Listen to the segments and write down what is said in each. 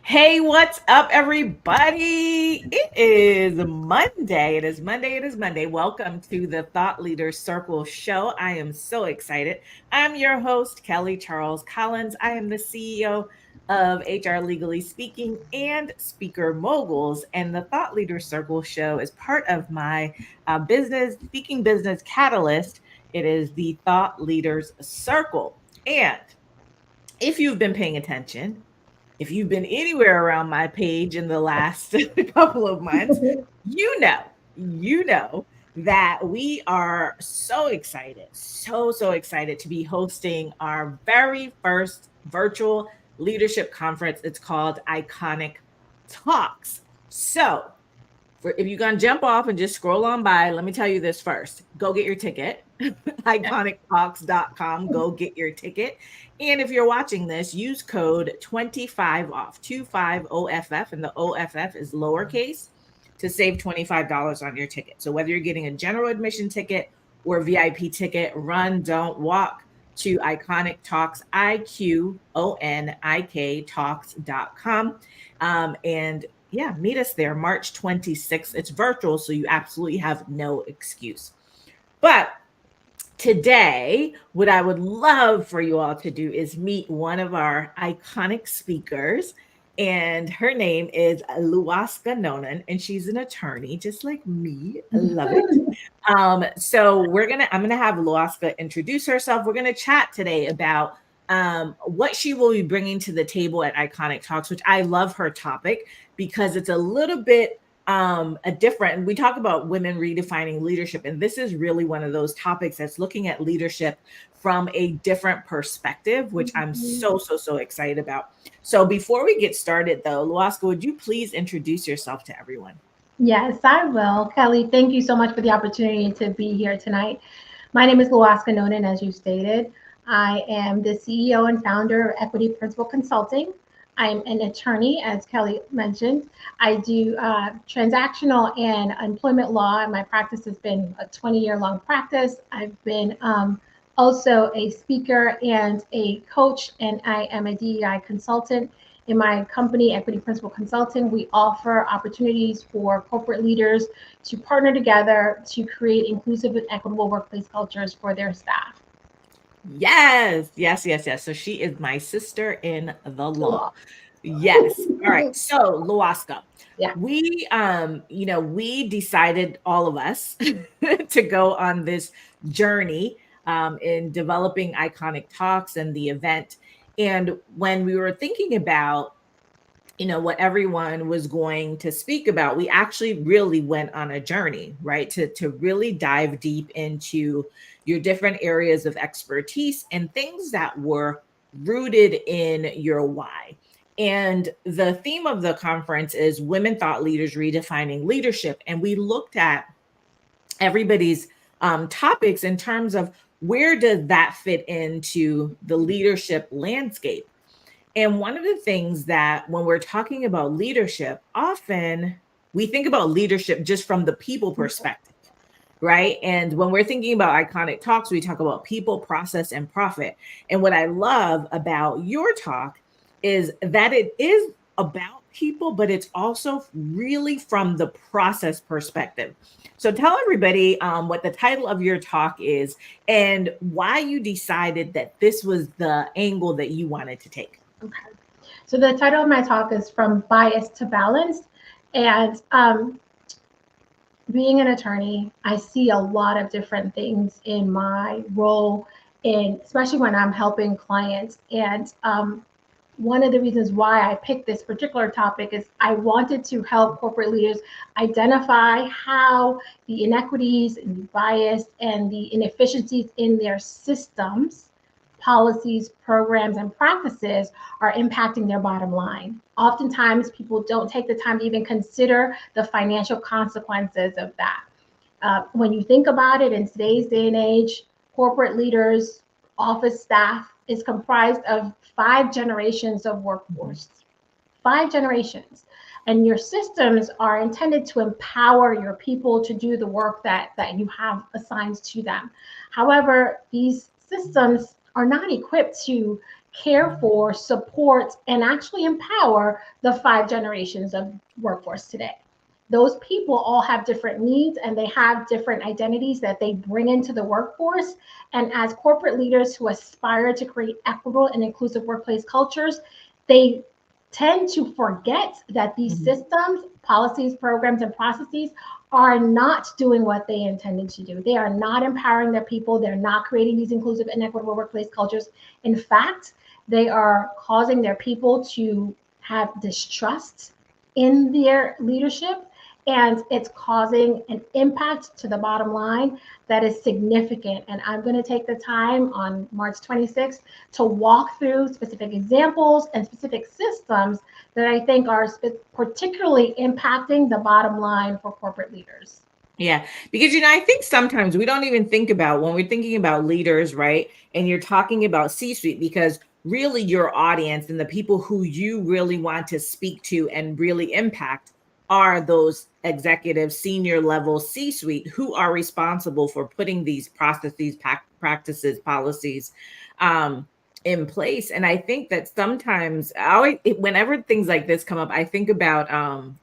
Hey, what's up, everybody? It is Monday. It is Monday. It is Monday. Welcome to the Thought Leaders Circle show. I am so excited. I'm your host, Kelly Charles Collins. I am the CEO of HR Legally Speaking and Speaker Moguls. And the Thought Leaders Circle show is part of my business, speaking business catalyst. It is the Thought Leaders Circle. And if you've been paying attention, if you've been anywhere around my page in the last couple of months, you know that we are so excited, so excited to be hosting our very first virtual leadership conference. It's called IQONIK Talks. So, if you're going to jump off and just scroll on by, let me tell you this first. Go get your ticket. IQONIKTalks.com. Go get your ticket. And if you're watching this, use code 25 off, 25OFF, and the OFF is lowercase to save $25 on your ticket. So whether you're getting a general admission ticket or a VIP ticket, run, don't walk to IQONIK Talks, IQONIK Talks.com. And yeah, meet us there March 26th. It's virtual, so you absolutely have no excuse. But today, what I would love for you all to do is meet one of our iconic speakers. And her name is Luaskya Nonon, and she's an attorney, just like me. I love it. So I'm gonna have Luaskya introduce herself. We're gonna chat today about what she will be bringing to the table at IQONIK Talks, which I love her topic because it's a little bit a different. We talk about women redefining leadership, and this is really one of those topics that's looking at leadership from a different perspective, which I'm so excited about. So before we get started, though, Luaskya, would you please introduce yourself to everyone? Yes, I will. Kelly, thank you so much for the opportunity to be here tonight. My name is Luaskya Nonon, as you stated. I am the CEO and founder of Equity Principal Consulting. I'm an attorney, as Kelly mentioned. I do transactional and employment law, and my practice has been a 20-year-long practice. I've been also a speaker and a coach, and I am a DEI consultant. In my company, Equity Principal Consulting, we offer opportunities for corporate leaders to partner together to create inclusive and equitable workplace cultures for their staff. Yes. So she is my sister in the law. Yes. All right. So, Luaskya, Yeah. we decided, all of us, to go on this journey in developing IQONIK Talks and the event. And when we were thinking about what everyone was going to speak about, we actually really went on a journey, right, to really dive deep into your different areas of expertise and things that were rooted in your why. And the theme of the conference is Women Thought Leaders Redefining Leadership. And we looked at everybody's topics in terms of where does that fit into the leadership landscape. And one of the things that when we're talking about leadership, often we think about leadership just from the people perspective, right? And when we're thinking about IQONIK Talks, we talk about people, process, and profit. And what I love about your talk is that it is about people, but it's also really from the process perspective. So tell everybody what the title of your talk is and why you decided that this was the angle that you wanted to take. Okay. So the title of my talk is From Bias to Balance. And being an attorney, I see a lot of different things in my role, especially when I'm helping clients. And one of the reasons why I picked this particular topic is I wanted to help corporate leaders identify how the inequities and the bias and the inefficiencies in their systems, policies, programs, and practices are impacting their bottom line. Oftentimes, people don't take the time to even consider the financial consequences of that. When you think about it, in today's day and age, corporate leaders, office staff is comprised of 5 generations of workforce. 5 generations. And your systems are intended to empower your people to do the work that you have assigned to them. However, these systems are not equipped to care for, support, and actually empower the 5 generations of workforce today. Those people all have different needs and they have different identities that they bring into the workforce. And as corporate leaders who aspire to create equitable and inclusive workplace cultures, they tend to forget that these Mhm. systems, policies, programs, and processes are not doing what they intended to do. They are not empowering their people. They're not creating these inclusive and equitable workplace cultures. In fact, they are causing their people to have distrust in their leadership, and it's causing an impact to the bottom line that is significant. And I'm going to take the time on March 26th to walk through specific examples and specific systems that I think are particularly impacting the bottom line for corporate leaders. Yeah, because I think sometimes we don't even think about when we're thinking about leaders, right? And you're talking about C-suite because really your audience and the people who you really want to speak to and really impact are those executive senior level C-suite who are responsible for putting these processes, practices, policies um in place. And I think that sometimes whenever things like this come up, I think about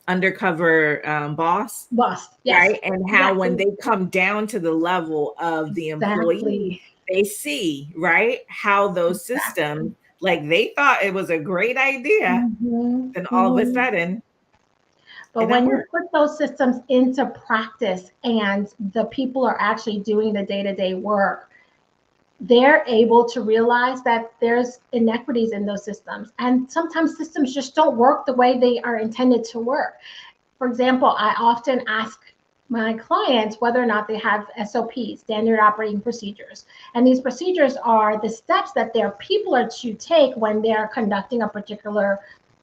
undercover boss, Bust. Yes, right? And how when exactly. they come down to the level of the employee, Exactly. they see, right, how those systems, Exactly. like they thought it was a great idea, Mhm, then all of a mhm. sudden But it didn't when you work. put those systems into practice and the people are actually doing the day to day work, they're able to realize that there's inequities in those systems. And sometimes systems just don't work the way they are intended to work. For example, I often ask my clients whether or not they have SOPs, standard operating procedures. And these procedures are the steps that their people are to take when they're conducting a particular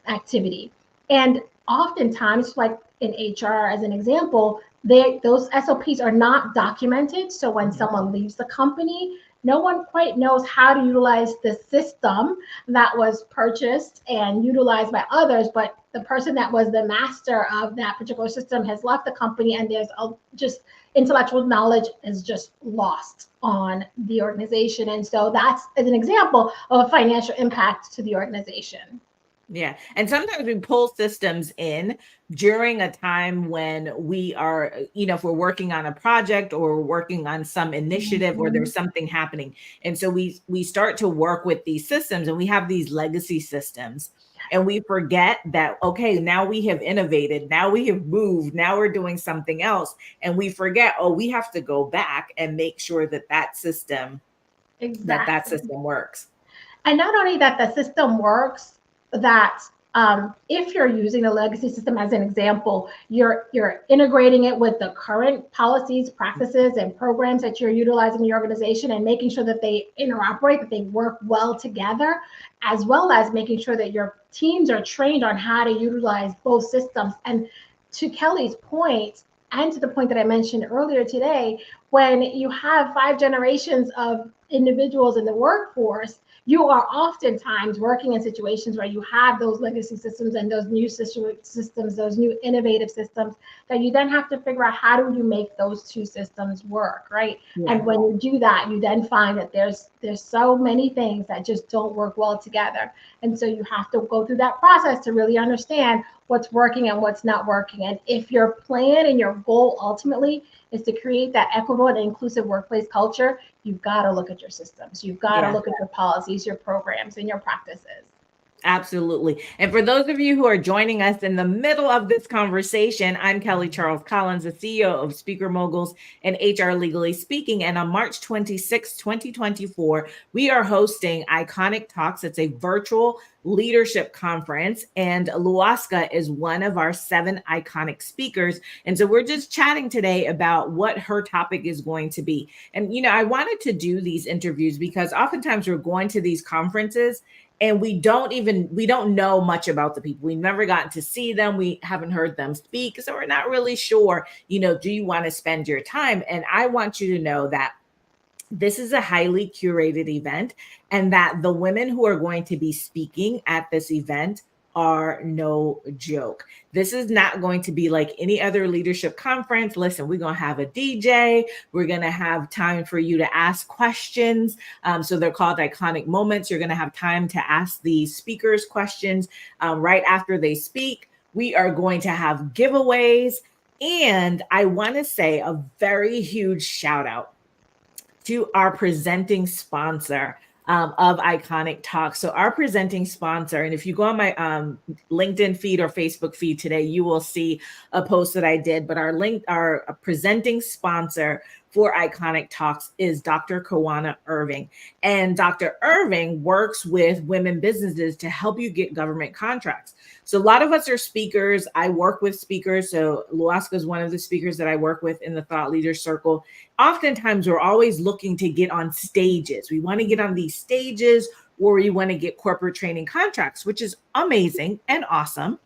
activity. And oftentimes, like in HR as an example, those SOPs are not documented. So when Mhm. someone leaves the company, no one quite knows how to utilize the system that was purchased and utilized by others, but the person that was the master of that particular system has left the company, and there's just intellectual knowledge is just lost on the organization. And so that's as an example of a financial impact to the organization. Yeah. And sometimes we pull systems in during a time when we are, if we're working on a project or we're working on some initiative or Mhm. there's something happening. And so we start to work with these systems and we have these legacy systems. And we forget that, okay, now we have innovated, now we have moved, now we're doing something else. And we forget, oh, we have to go back and make sure that Exactly. system works. And not only that the system works, that if you're using a legacy system as an example, you're integrating it with the current policies, practices, and programs that you're utilizing in your organization and making sure that they interoperate, that they work well together, as well as making sure that your teams are trained on how to utilize both systems. And to Kelly's point, and to the point that I mentioned earlier today, when you have 5 generations of individuals in the workforce, you are oftentimes working in situations where you have those legacy systems and those new systems, those new innovative systems that you then have to figure out how do you make those two systems work, right? Yeah. And when you do that, you then find that there's so many things that just don't work well together. And so you have to go through that process to really understand what's working and what's not working. And if your plan and your goal ultimately is to create that equitable and inclusive workplace culture, you've got to look at your systems. You've got to Yeah. look at your policies, your programs, and your practices. Absolutely. And for those of you who are joining us in the middle of this conversation, I'm Kelly Charles Collins, the CEO of Speaker Moguls and HR Legally Speaking. And on March 26, 2024, we are hosting IQONIK Talks. It's a virtual leadership conference, and Luaskya is one of our 7 iconic speakers. And so we're just chatting today about what her topic is going to be. And, I wanted to do these interviews because oftentimes we're going to these conferences and we don't know much about the people. We've never gotten to see them. We haven't heard them speak, so we're not really sure, do you want to spend your time? And I want you to know that this is a highly curated event and that the women who are going to be speaking at this event are no joke. This is not going to be like any other leadership conference. Listen, we're going to have a DJ. We're going to have time for you to ask questions. So they're called iconic moments. You're going to have time to ask the speakers questions right after they speak. We are going to have giveaways. And I want to say a very huge shout out to our presenting sponsor of IQONIK Talks. So our presenting sponsor, and if you go on my LinkedIn feed or Facebook feed today, you will see a post that I did. But our presenting sponsor for IQONIK Talks is Dr. Kawana Irving. And Dr. Irving works with women businesses to help you get government contracts. So a lot of us are speakers. I work with speakers. So Luaskya is one of the speakers that I work with in the Thought Leaders Circle. Oftentimes, we're always looking to get on stages. We want to get on these stages, or we want to get corporate training contracts, which is amazing and awesome.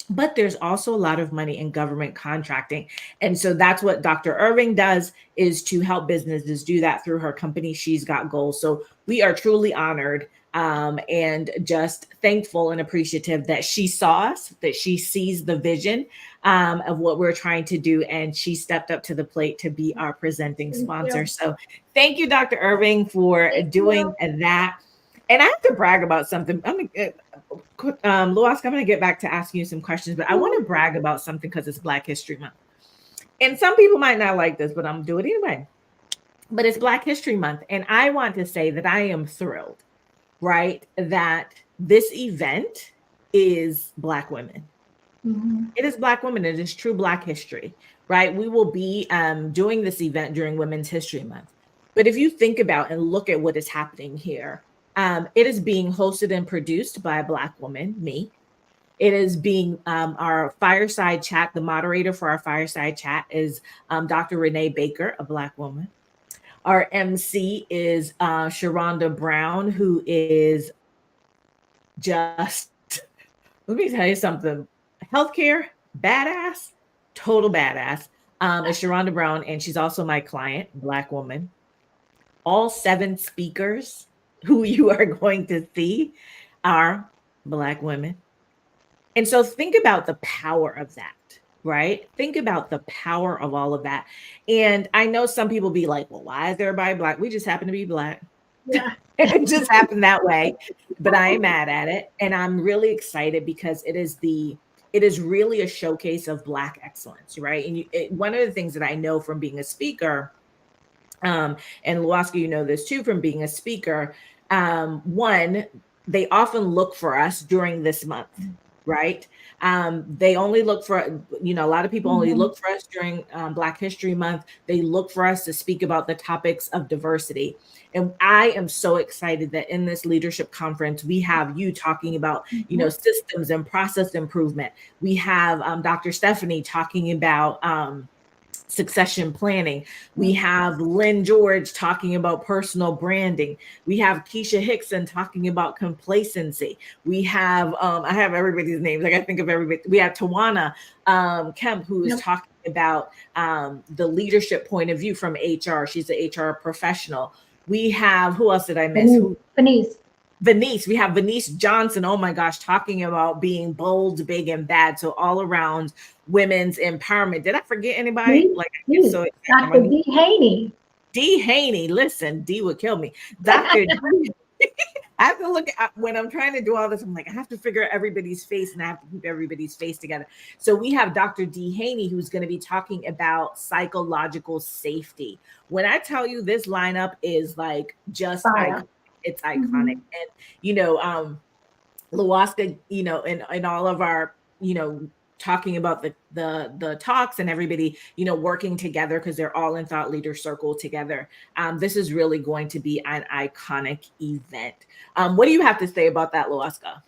But there's also a lot of money in government contracting. And so that's what Dr. Irving does, is to help businesses do that through her company, She's Got Goals. So we are truly honored and just thankful and appreciative that she saw us, that she sees the vision of what we're trying to do. And she stepped up to the plate to be our presenting sponsor. So thank you, Dr. Irving, for doing that. And I have to brag about something. Luaskya, I'm going to get back to asking you some questions, but I want to brag about something because it's Black History Month. And some people might not like this, but I'm going to do it anyway. But it's Black History Month. And I want to say that I am thrilled, right, that this event is Black women. Mm-hmm. It is Black women. It is true Black history, right? We will be doing this event during Women's History Month. But if you think about and look at what is happening here, it is being hosted and produced by a Black woman, me. It is being our fireside chat. The moderator for our fireside chat is Dr. Renee Baker, a Black woman. Our MC is Sharonda Brown, who is just, let me tell you something, healthcare badass, total badass. Is Sharonda Brown, and she's also my client, Black woman. All 7 speakers who you are going to see are Black women. And so think about the power of that, right? Think about the power of all of that. And I know some people be like, well, why is everybody Black? We just happen to be Black. Yeah. It just happened that way, but I ain't mad at it. And I'm really excited because it is really a showcase of Black excellence, right? And one of the things that I know from being a speaker, and Luaskya, you know this too, from being a speaker, one, they often look for us during this month, right? They only look for, a lot of people only look for us during Black History Month. They look for us to speak about the topics of diversity. And I am so excited that in this leadership conference, we have you talking about, systems and process improvement. We have Dr. Stephanie talking about succession planning. We have Lynn George talking about personal branding. We have Keisha Hickson talking about complacency. We have, I have everybody's names. Like I think of everybody. We have Tawana Kemp, who is talking about the leadership point of view from HR. She's an HR professional. We have, who else did I miss? Venice. We have Venice Johnson. Oh my gosh, talking about being bold, big, and bad. So all around women's empowerment. Did I forget anybody? So Dr. D. Haney. D. Haney. Listen, D would kill me. Dr. D. I have to look at, when I'm trying to do all this, I'm like, I have to figure out everybody's face and I have to keep everybody's face together. So we have Dr. D. Haney, who's going to be talking about psychological safety. When I tell you this lineup is like just iconic, it's iconic. And, Luaskya, in all of our, talking about the talks and everybody, working together because they're all in Thought Leader Circle together. This is really going to be an iconic event. What do you have to say about that, Luaskya?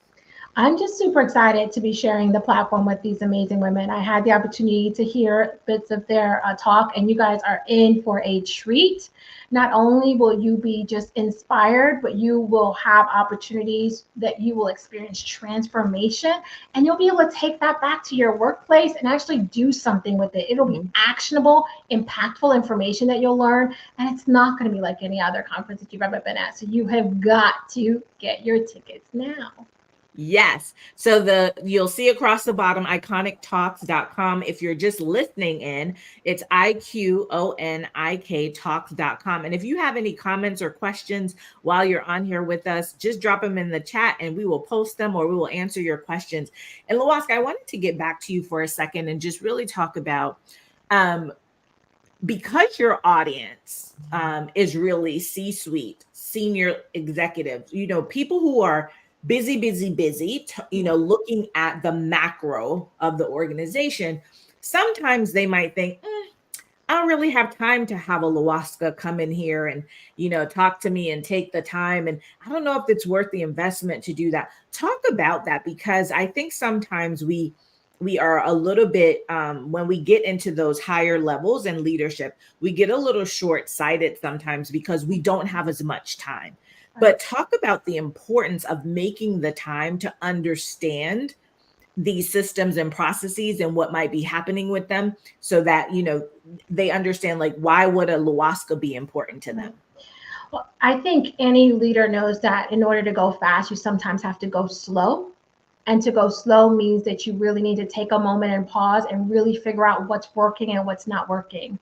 I'm just super excited to be sharing the platform with these amazing women. I had the opportunity to hear bits of their talk, and you guys are in for a treat. Not only will you be just inspired, but you will have opportunities that you will experience transformation, and you'll be able to take that back to your workplace and actually do something with it. It'll be actionable, impactful information that you'll learn, and it's not going to be like any other conference that you've ever been at. So you have got to get your tickets now. Yes. So you'll see across the bottom iconictalks.com. If you're just listening in, it's IQONIK talks.com. And if you have any comments or questions while you're on here with us, just drop them in the chat and we will post them or we will answer your questions. And Luaska, I wanted to get back to you for a second and just really talk about um, because your audience is really C-suite, senior executives, people who are busy, busy, busy, looking at the macro of the organization, sometimes they might think, I don't really have time to have a Luaska come in here and, talk to me and take the time. And I don't know if it's worth the investment to do that. Talk about that, because I think sometimes we are a little bit when we get into those higher levels in leadership, we get a little short-sighted sometimes because we don't have as much time. But talk about the importance of making the time to understand these systems and processes and what might be happening with them, so that they understand, like, why would a Luaska be important to them. Well, I think any leader knows that in order to go fast, you sometimes have to go slow. And to go slow means that you really need to take a moment and pause and really figure out what's working and what's not working.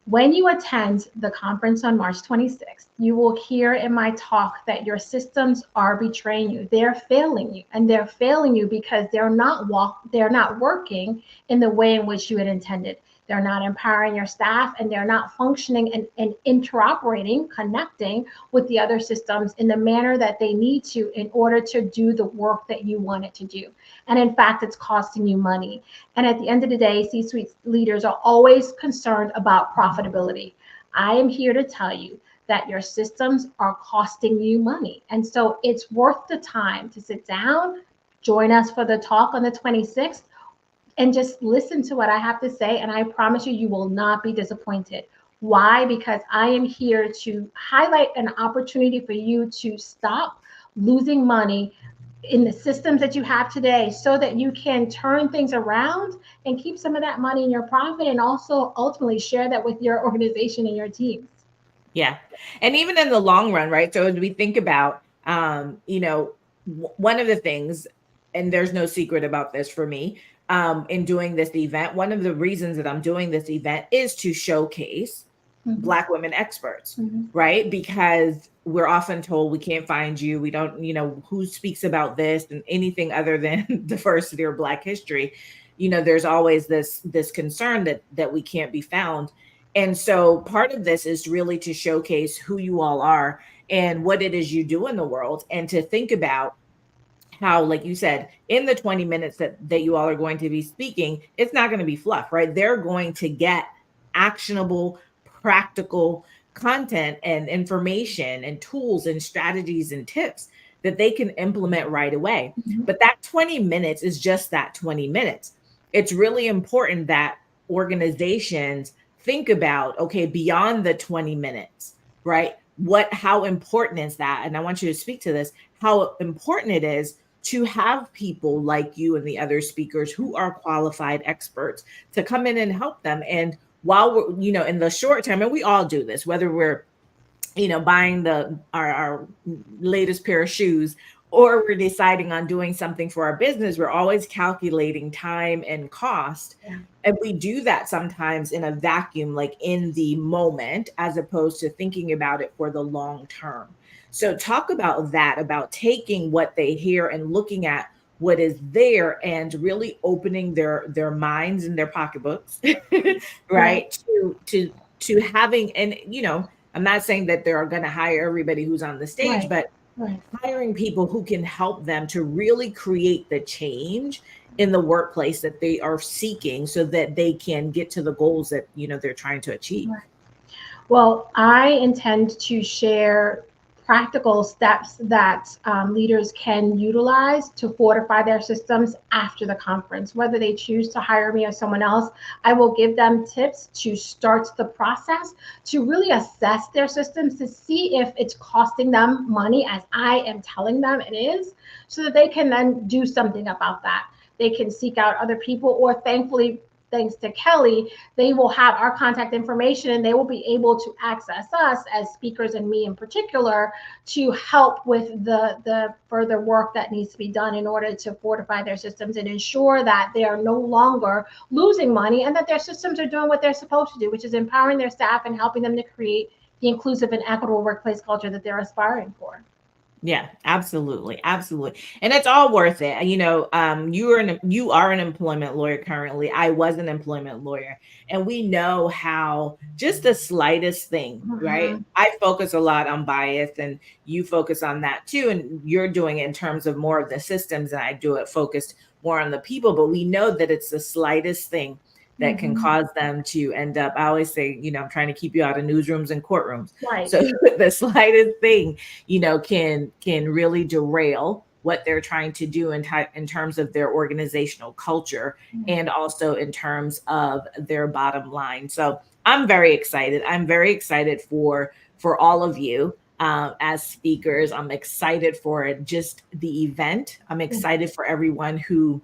When you attend the conference on March 26th, you will hear in my talk that your systems are betraying you. They're failing you, and they're failing you because they're not working in the way in which you had intended. They're not empowering your staff, and they're not functioning and interoperating, connecting with the other systems in the manner that they need to in order to do the work that you want it to do. And in fact, it's costing you money. And at the end of the day, C-suite leaders are always concerned about profitability. I am here to tell you that your systems are costing you money. And so it's worth the time to sit down, join us for the talk on the 26th, and just listen to what I have to say. And I promise you, you will not be disappointed. Why? Because I am here to highlight an opportunity for you to stop losing money in the systems that you have today so that you can turn things around and keep some of that money in your profit, and also ultimately share that with your organization and your teams. Yeah. And even in the long run, right? So as we think about, one of the things, and there's no secret about this for me, in doing this event, one of the reasons that I'm doing this event is to showcase Mm-hmm. Black women experts, Mm-hmm. right? Because we're often told we can't find you. We don't, who speaks about this and anything other than diversity or Black history. There's always this concern that we can't be found. And so part of this is really to showcase who you all are and what it is you do in the world, and to think about how, like you said, in the 20 minutes that you all are going to be speaking, it's not going to be fluff, right? They're going to get actionable, practical content and information and tools and strategies and tips that they can implement right away. Mm-hmm. But that 20 minutes is just that 20 minutes. It's really important that organizations think about, okay, beyond the 20 minutes, right? How important is that? And I want you to speak to this, how important it is to have people like you and the other speakers who are qualified experts to come in and help them. And while we're, in the short term, and we all do this, whether we're, buying our latest pair of shoes, or we're deciding on doing something for our business, we're always calculating time and cost. Yeah. And we do that sometimes in a vacuum, like in the moment, as opposed to thinking about it for the long term. So talk about that, about taking what they hear and looking at what is there and really opening their minds and their pocketbooks, Right. right? To having, and I'm not saying that they're going to hire everybody who's on the stage, Right. but Right. hiring people who can help them to really create the change in the workplace that they are seeking, so that they can get to the goals that they're trying to achieve. Right. Well, I intend to share practical steps that leaders can utilize to fortify their systems after the conference. Whether they choose to hire me or someone else, I will give them tips to start the process, to really assess their systems, to see if it's costing them money, as I am telling them it is, so that they can then do something about that. They can seek out other people, or thanks to Kelly, they will have our contact information and they will be able to access us as speakers, and me in particular, to help with the further work that needs to be done in order to fortify their systems and ensure that they are no longer losing money and that their systems are doing what they're supposed to do, which is empowering their staff and helping them to create the inclusive and equitable workplace culture that they're aspiring for. Yeah, absolutely, absolutely, and it's all worth it. You are an employment lawyer currently. I was an employment lawyer, and we know how just the slightest thing, right? Mm-hmm. I focus a lot on bias, and you focus on that too. And you're doing it in terms of more of the systems, and I do it focused more on the people. But we know that it's the slightest thing that can Mm-hmm. cause them to end up. I always say, I'm trying to keep you out of newsrooms and courtrooms. Right. So the slightest thing can really derail what they're trying to do in terms of their organizational culture, and also in terms of their bottom line. So I'm very excited. I'm very excited for all of you as speakers. I'm excited for just the event. I'm excited for everyone who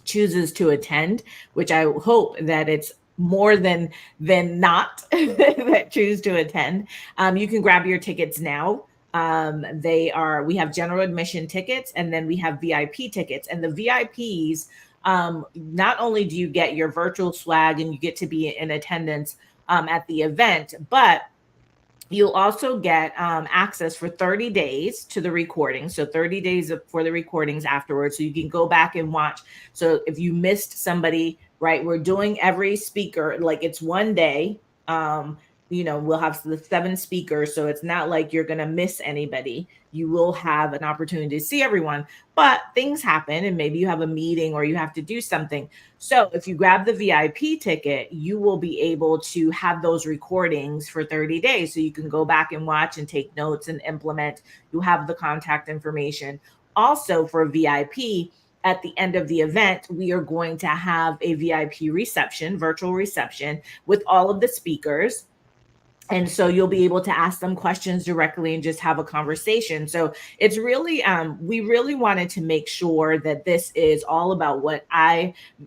chooses to attend, which I hope that it's more than not that choose to attend. You can grab your tickets now. We have general admission tickets, and then we have VIP tickets. And the VIPs, not only do you get your virtual swag and you get to be in attendance at the event, but you'll also get access for 30 days to the recording. So 30 days for the recordings afterwards. So you can go back and watch. So if you missed somebody, right, we're doing every speaker, like it's one day. We'll have the 7 speakers. So it's not like you're going to miss anybody. You will have an opportunity to see everyone, but things happen and maybe you have a meeting or you have to do something. So if you grab the VIP ticket, you will be able to have those recordings for 30 days. So you can go back and watch and take notes and implement. You have the contact information. Also for VIP, at the end of the event, we are going to have a VIP reception, virtual reception with all of the speakers. And so you'll be able to ask them questions directly and just have a conversation. So it's really, we really wanted to make sure that this is all about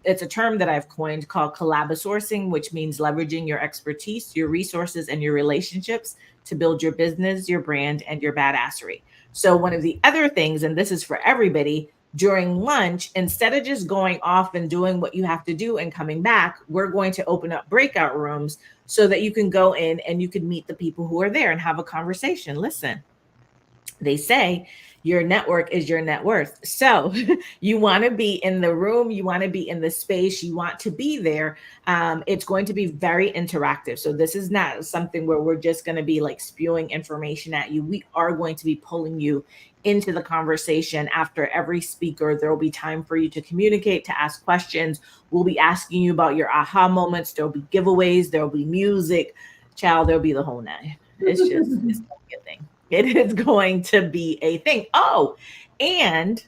it's a term that I've coined called collabosourcing, which means leveraging your expertise, your resources, and your relationships to build your business, your brand, and your badassery. So one of the other things, and this is for everybody, during lunch, instead of just going off and doing what you have to do and coming back, we're going to open up breakout rooms so that you can go in and you can meet the people who are there and have a conversation. Listen, they say your network is your net worth. So you want to be in the room, you want to be in the space, you want to be there. It's going to be very interactive. So this is not something where we're just going to be like spewing information at you. We are going to be pulling you into the conversation. After every speaker, there will be time for you to communicate, to ask questions. We'll be asking you about your aha moments. There'll be giveaways, there'll be music. Child, there'll be the whole nine. It's going to be a thing. It is going to be a thing. Oh, and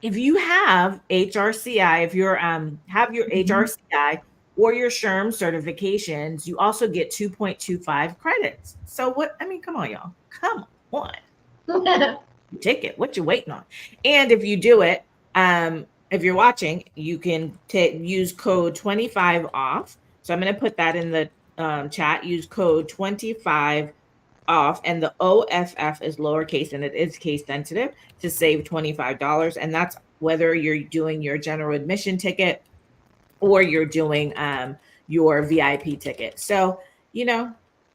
if you have HRCI, if you're have your HRCI or your SHRM certifications, you also get 2.25 credits. So come on, y'all. Come on. Ticket. What you waiting on? And if you do it, if you're watching, you can use code 25 off. So I'm going to put that in the chat. Use code 25 off, and the OFF is lowercase and it is case sensitive, to save $25. And that's whether you're doing your general admission ticket or you're doing your VIP ticket. So,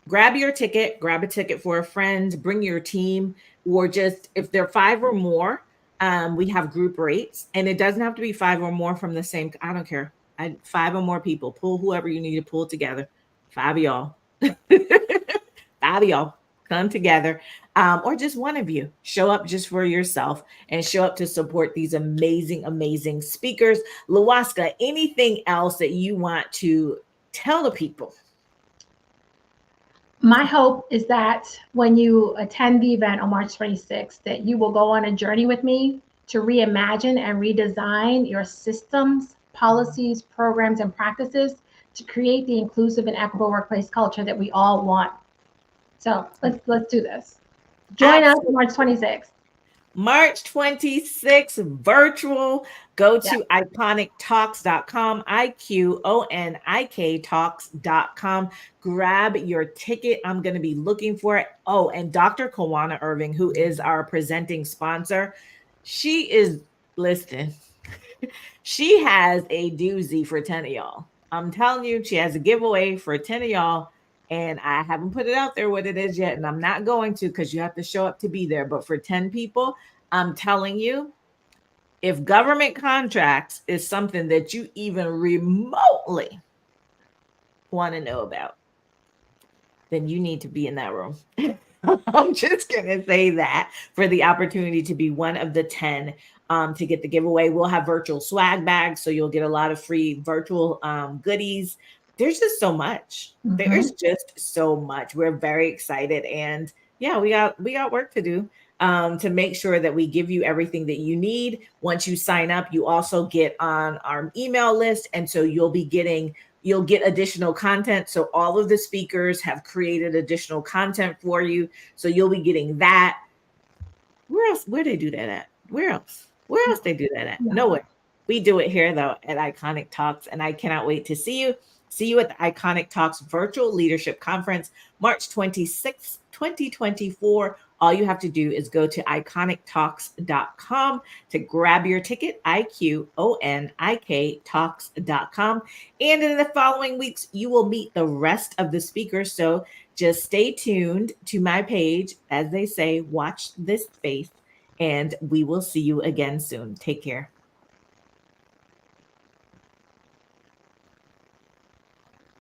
grab your ticket, grab a ticket for a friend, bring your team, or just if they're 5 or more, we have group rates, and it doesn't have to be 5 or more from the same. I don't care. 5 or more people. Pull whoever you need to pull together. 5 of y'all. 5 of y'all come together, or just one of you show up just for yourself and show up to support these amazing speakers. Luaskya, anything else that you want to tell the people? My hope is that when you attend the event on March 26th, that you will go on a journey with me to reimagine and redesign your systems, policies, programs, and practices to create the inclusive and equitable workplace culture that we all want. So let's do this. Join us on March 26th. March 26th, virtual. Go Yeah. to iconictalks.com, IQONIK talks.com. Grab your ticket. I'm going to be looking for it. Oh, and Dr. Kawana Irving, who is our presenting sponsor, she is, listen, she has a doozy for 10 of y'all. I'm telling you, she has a giveaway for 10 of y'all. And I haven't put it out there what it is yet. And I'm not going to because you have to show up to be there. But for 10 people, I'm telling you, if government contracts is something that you even remotely want to know about, then you need to be in that room. I'm just going to say that for the opportunity to be one of the 10 to get the giveaway. We'll have virtual swag bags, so you'll get a lot of free virtual goodies. There's just so much. Mm-hmm. There's just so much. We're very excited, and yeah, we got work to do to make sure that we give you everything that you need. Once you sign up, you also get on our email list, and so you'll get additional content. So all of the speakers have created additional content for you. So you'll be getting that. Where else? Where they do that at? Where else? Where else they do that at? Yeah. Nowhere. We do it here though at IQONIK Talks, and I cannot wait to see you. See you at the IQONIK Talks Virtual Leadership Conference, March 26th, 2024. All you have to do is go to iconictalks.com to grab your ticket, IQONIK talks.com. And in the following weeks, you will meet the rest of the speakers. So just stay tuned to my page. As they say, watch this space, and we will see you again soon. Take care.